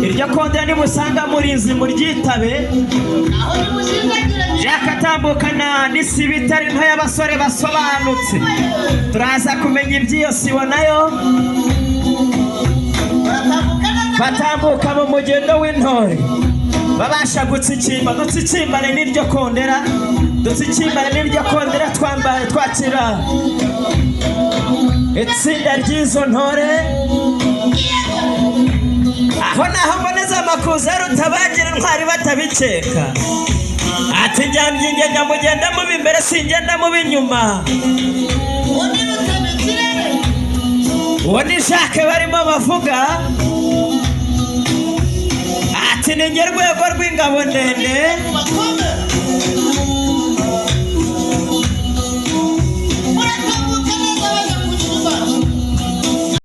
iryo kondera nimusanga murinzi muryitabe yakatambukana n'isibitari nto y'abasore basobanutse turaza kumenya iby'iyo sibo nayo batambuka mu mugendo w'intore babasha gutsikimba dutsikimbane n'iryo kondera twambaye twakira itsinda ry'izo ntore aho naho mboneza amakuza rutabagira intwari batabikeka ati njyambye ngenda mugenda mubi imbere singenda mubi inyuma uwo ni Jacques barimo bavuga ati ni nge rwego rw'ingabo ndende